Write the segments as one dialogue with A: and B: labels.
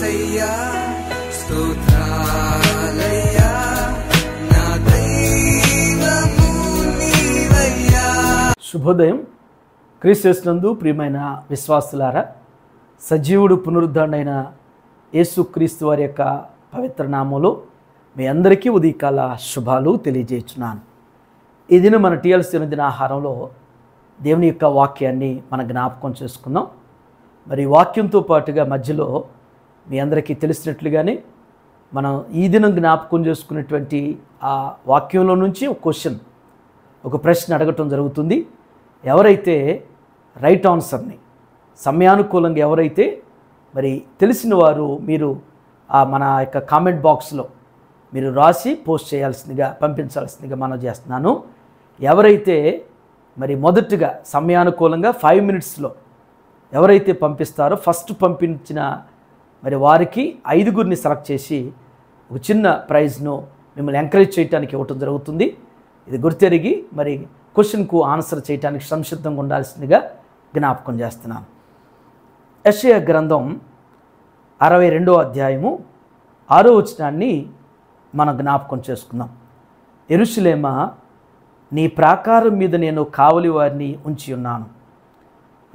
A: యేసయ్యా స్తోత్రాలయ్యా నా దైవము నీవయ్యా.
B: శుభోదయం. క్రీస్తునందు ప్రియమైన విశ్వాసులారా, సజీవుడు పునరుద్ధరణైన యేసుక్రీస్తు వారి యొక్క పవిత్ర నామంలో మీ అందరికీ ఉదయకాల శుభాలు తెలియజేస్తున్నాను. ఈ దినం మన టీఎల్సీ దిన ఆహారంలో దేవుని యొక్క వాక్యాన్ని మన జ్ఞాపకం చేసుకుందాం. మరి వాక్యంతో పాటుగా మధ్యలో మీ అందరికీ తెలిసినట్లుగానే మనం ఈ దినం జ్ఞాపకం చేసుకునేటువంటి ఆ వాక్యంలో నుంచి ఒక ప్రశ్న అడగటం జరుగుతుంది. ఎవరైతే రైట్ ఆన్సర్ని సమయానుకూలంగా ఎవరైతే మరి తెలిసిన వారు మీరు మన యొక్క కామెంట్ బాక్స్లో మీరు రాసి పోస్ట్ చేయాల్సిందిగా పంపించాల్సిందిగా మనం చేస్తున్నాను. ఎవరైతే మరి మొదటిగా సమయానుకూలంగా 5 minutesలో ఎవరైతే పంపిస్తారో ఫస్ట్ పంపించిన మరి వారికి 5గురిని సెలెక్ట్ చేసి ఒక చిన్న ప్రైజ్ను మిమ్మల్ని ఎంకరేజ్ చేయడానికి ఇవ్వటం జరుగుతుంది. ఇది గుర్తెరిగి మరి క్వశ్చన్కు ఆన్సర్ చేయడానికి సంసిద్ధంగా ఉండాల్సిందిగా జ్ఞాపకం చేస్తున్నాను. యెషయా గ్రంథం 62వ అధ్యాయము 6వ వచనాన్ని మనం జ్ఞాపకం చేసుకుందాం. యెరూషలేమా, నీ ప్రాకారం మీద నేను కావలి వారిని ఉంచి ఉన్నాను.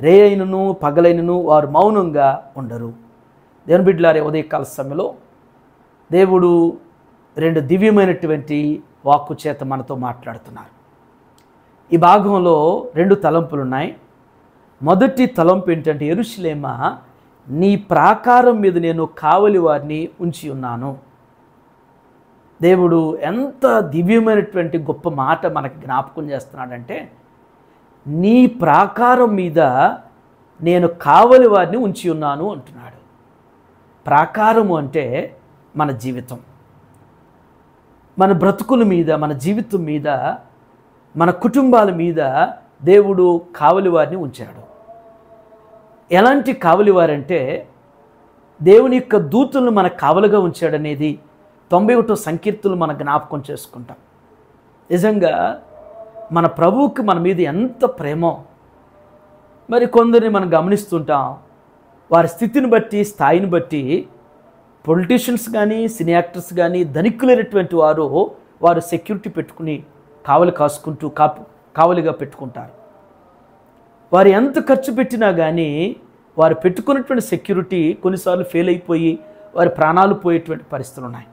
B: రేయైనను పగలైనను వారు మౌనంగా ఉండరు. దేవుని బిడ్డలారే, ఉదయకాల సమయంలో దేవుడు 2 దివ్యమైనటువంటి వాక్కు చేత మనతో మాట్లాడుతున్నారు. ఈ భాగంలో 2 తలంపులు ఉన్నాయి. మొదటి తలంపు ఏంటంటే, యెరూషలేమా, నీ ప్రాకారం మీద నేను కావలి వారిని ఉంచి ఉన్నాను. దేవుడు ఎంత దివ్యమైనటువంటి గొప్ప మాట మనకి జ్ఞాపకం చేస్తున్నాడంటే, నీ ప్రాకారం మీద నేను కావలి వారిని ఉంచి ఉన్నాను అంటున్నాడు. ప్రాకారము అంటే మన జీవితం, మన బ్రతుకుల మీద, మన జీవితం మీద, మన కుటుంబాల మీద దేవుడు కావలి వారిని ఉంచాడు. ఎలాంటి కావలి వారంటే, దేవుని యొక్క దూతలను మన కావలిగా ఉంచాడనేది 91వ సంకీర్తనలు మన జ్ఞాపకం చేసుకుంటాం. నిజంగా మన ప్రభువుకి మన మీద ఎంత ప్రేమో. మరి కొందరిని మనం గమనిస్తుంటాం, వారి స్థితిని బట్టి, స్థాయిని బట్టి పొలిటీషియన్స్ కానీ, సినీ యాక్టర్స్ కానీ, ధనికులైనటువంటి వారు సెక్యూరిటీ పెట్టుకుని కావలి కాసుకుంటూ కావలిగా పెట్టుకుంటారు. వారు ఎంత ఖర్చు పెట్టినా కానీ వారు పెట్టుకున్నటువంటి సెక్యూరిటీ కొన్నిసార్లు ఫెయిల్ అయిపోయి వారి ప్రాణాలు పోయేటువంటి పరిస్థితులు ఉన్నాయి.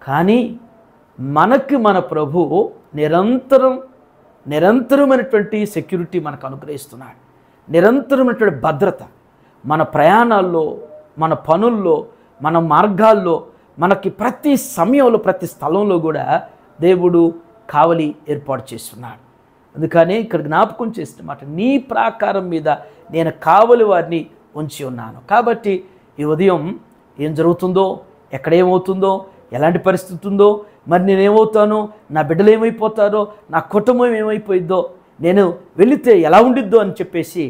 B: కానీ మనకి మన ప్రభు నిరంతరమైనటువంటి సెక్యూరిటీ మనకు అనుగ్రహిస్తున్నాడు. నిరంతరమైనటువంటి భద్రత మన ప్రయాణాల్లో, మన పనుల్లో, మన మార్గాల్లో, మనకి ప్రతి సమయంలో, ప్రతి స్థలంలో కూడా దేవుడు కావలి ఏర్పాటు చేస్తున్నాడు. అందుకనే ఇక్కడ జ్ఞాపకం చేసిన మాట, నీ ప్రాకారం మీద నేను కావలి వారిని ఉంచి ఉన్నాను. కాబట్టి ఈ ఉదయం ఏం జరుగుతుందో, ఎక్కడేమవుతుందో, ఎలాంటి పరిస్థితి ఉందో, మరి నేనేమవుతానో, నా బిడ్డలు ఏమైపోతారో, నా కుటుంబం ఏమైపోయిద్దో, నేను వెళితే ఎలా ఉండిద్దో అని చెప్పేసి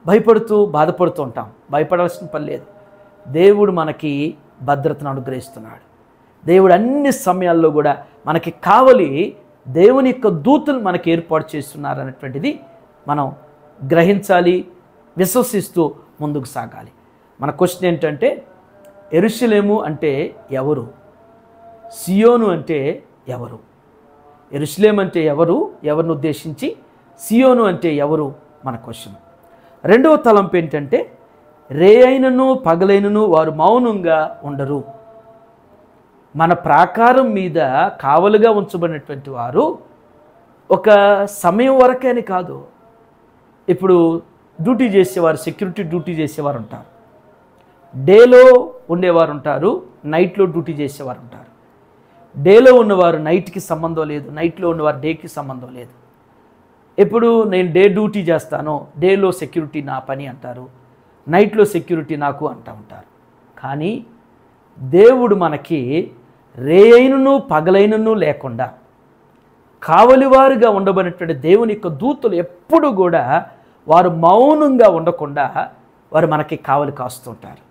B: భయపడుతూ బాధపడుతూ ఉంటాం. భయపడాల్సిన పని లేదు. దేవుడు మనకి భద్రతను అనుగ్రహిస్తున్నాడు. దేవుడు అన్ని సమయాల్లో కూడా మనకి కావలి దేవుని యొక్క దూతలు మనకి ఏర్పాటు చేస్తున్నారు అనేటువంటిది మనం గ్రహించాలి, విశ్వసిస్తూ ముందుకు సాగాలి. మన క్వశ్చన్ ఏంటంటే, యెరూషలేము అంటే ఎవరు? సియోను అంటే ఎవరు? యెరూషలేం అంటే ఎవరు? ఎవరిని ఉద్దేశించి? సియోను అంటే ఎవరు? మన క్వశ్చన్. 2వ తలంపు ఏంటంటే, రేయైనను పగలైనను వారు మౌనంగా ఉండరు. మన ప్రాకారం మీద కావలుగా ఉంచబడినటువంటి వారు ఒక సమయం వరకే అని కాదు. ఇప్పుడు డ్యూటీ చేసేవారు, సెక్యూరిటీ డ్యూటీ చేసేవారు ఉంటారు, డేలో ఉండేవారు ఉంటారు, నైట్లో డ్యూటీ చేసేవారు ఉంటారు. డేలో ఉన్నవారు నైట్కి సంబంధం లేదు, నైట్లో ఉన్నవారు డేకి సంబంధం లేదు. ఇప్పుడు నేను డే డ్యూటీ చేస్తాను, డేలో సెక్యూరిటీ నా పని అంటారు, నైట్లో సెక్యూరిటీ నాకు అంటూ ఉంటారు. కానీ దేవుడు మనకి రేయైనను పగలైనను లేకుండా కావలివారుగా ఉండబడినటువంటి దేవుని యొక్క దూతలు ఎప్పుడు కూడా వారు మౌనంగా ఉండకుండా వారు మనకి కావలి కాస్తుంటారు.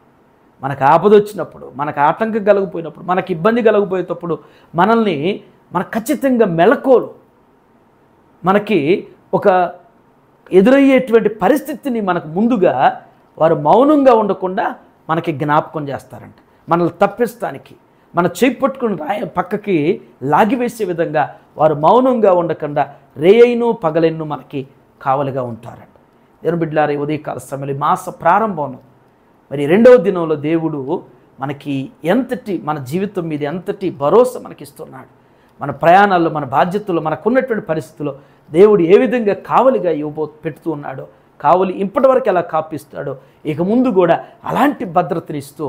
B: మనకు ఆపద వచ్చినప్పుడు, మనకు ఆటంకం కలగపోయినప్పుడు, మనకు ఇబ్బంది కలగపోయేటప్పుడు మనల్ని ఖచ్చితంగా మెలకువలు, మనకి ఒక ఎదురయ్యేటువంటి పరిస్థితిని మనకు ముందుగా వారు మౌనంగా ఉండకుండా మనకి జ్ఞాపకం చేస్తారంట. మనల్ని తప్పిస్తానికి, మన చేయి పట్టుకుని పక్కకి లాగివేసే విధంగా వారు మౌనంగా ఉండకుండా రేయైను పగలెన్ను మనకి కావలిగా ఉంటారంట. దేవుని బిడ్డలారా, ఉదయకాల సమయంలో మాస ప్రారంభంలో మరి 2వ దినంలో దేవుడు మనకి ఎంతటి మన జీవితం మీద ఎంతటి భరోసా మనకిస్తున్నాడు. మన ప్రయాణాల్లో, మన బాధ్యతల్లో, మనకున్నటువంటి పరిస్థితుల్లో దేవుడు ఏ విధంగా కావలిగా పెడుతూ ఉన్నాడో, కావలి ఇప్పటివరకు ఎలా కాపిస్తాడో ఇక ముందు కూడా అలాంటి భద్రతనిస్తూ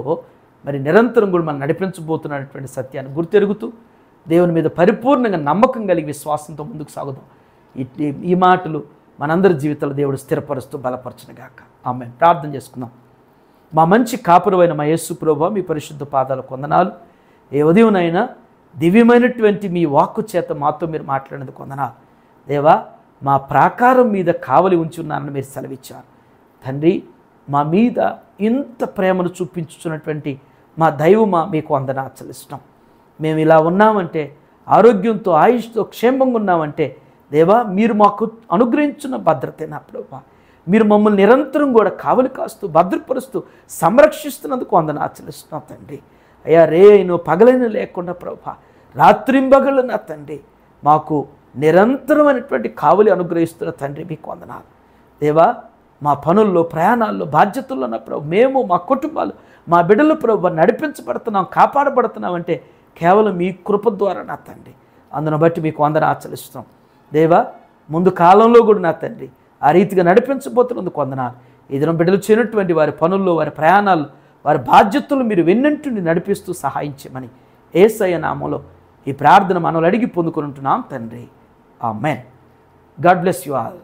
B: మరి నిరంతరం కూడా మనం నడిపించబోతున్నటువంటి సత్యాన్ని గుర్తెరుగుతూ దేవుని మీద పరిపూర్ణంగా నమ్మకం కలిగి విశ్వాసంతో ముందుకు సాగుదాం. ఈ మాటలు మనందరి జీవితాల్లో దేవుడు స్థిరపరుస్తూ బలపరచునుగాక. ఆమేన్. ప్రార్థన చేసుకుందాం. మా మంచి కాపురమైన మా యేసు ప్రభువా, మీ పరిశుద్ధ పాదాలకు వందనాలు. ఏ ఉదయంనైనా దివ్యమైనటువంటి మీ వాక్కు చేత మాతో మీరు మాట్లాడినందుకు వందనాలు. దేవా, మా ప్రాకారం మీద కావలి ఉంచి ఉన్నారని మీరు సెలవిచ్చారు తండ్రి. మా మీద ఇంత ప్రేమను చూపించుతున్నటువంటి మా దైవమా, మీకు వందనాలు చెల్లిస్తున్నాం. మేము ఇలా ఉన్నామంటే, ఆరోగ్యంతో ఆయుష్తో క్షేమంగా ఉన్నామంటే దేవా, మీరు మాకు అనుగ్రహించిన భద్రతేనా ప్రభువా. మీరు మమ్మల్ని నిరంతరం కూడా కావలి కాస్తూ భద్రపరుస్తూ సంరక్షిస్తున్నందుకు వందనాలు చెల్లిస్తున్నాం తండ్రి. అయ్యా, రేయైనో పగలైన లేకుండా ప్రభువా, రాత్రింబగళ్ళు నా తండ్రి మాకు నిరంతరమైనటువంటి కావలి అనుగ్రహిస్తున్న తండ్రి, మీకు వందనాలు. దేవా, మా పనుల్లో, ప్రయాణాల్లో, బాధ్యతల్లో నా ప్రభు మేము, మా కుటుంబాలు, మా బిడ్డల ప్రభు నడిపించబడుతున్నాం, కాపాడబడుతున్నాం అంటే కేవలం మీ కృప ద్వారా నా తండ్రి. అందును బట్టి మీకు వందనాలు చెల్లిస్తున్నాం దేవా. ముందు కాలంలో కూడా నా తండ్రి ఆ రీతిగా నడిపించబోతున్నందుకు వందనాలు. ఈ దినం బిడ్డలు చేయనటువంటి వారి పనుల్లో, వారి ప్రయాణాలు, వారి బాధ్యతలు మీరు వెన్నంటుండి నడిపిస్తూ సహాయం చేయమని యేసయ్య నామములో ఈ ప్రార్థన మనల్ని అడిగి పొందుకుంటున్నాం తండ్రి. ఆమేన్. God bless you all.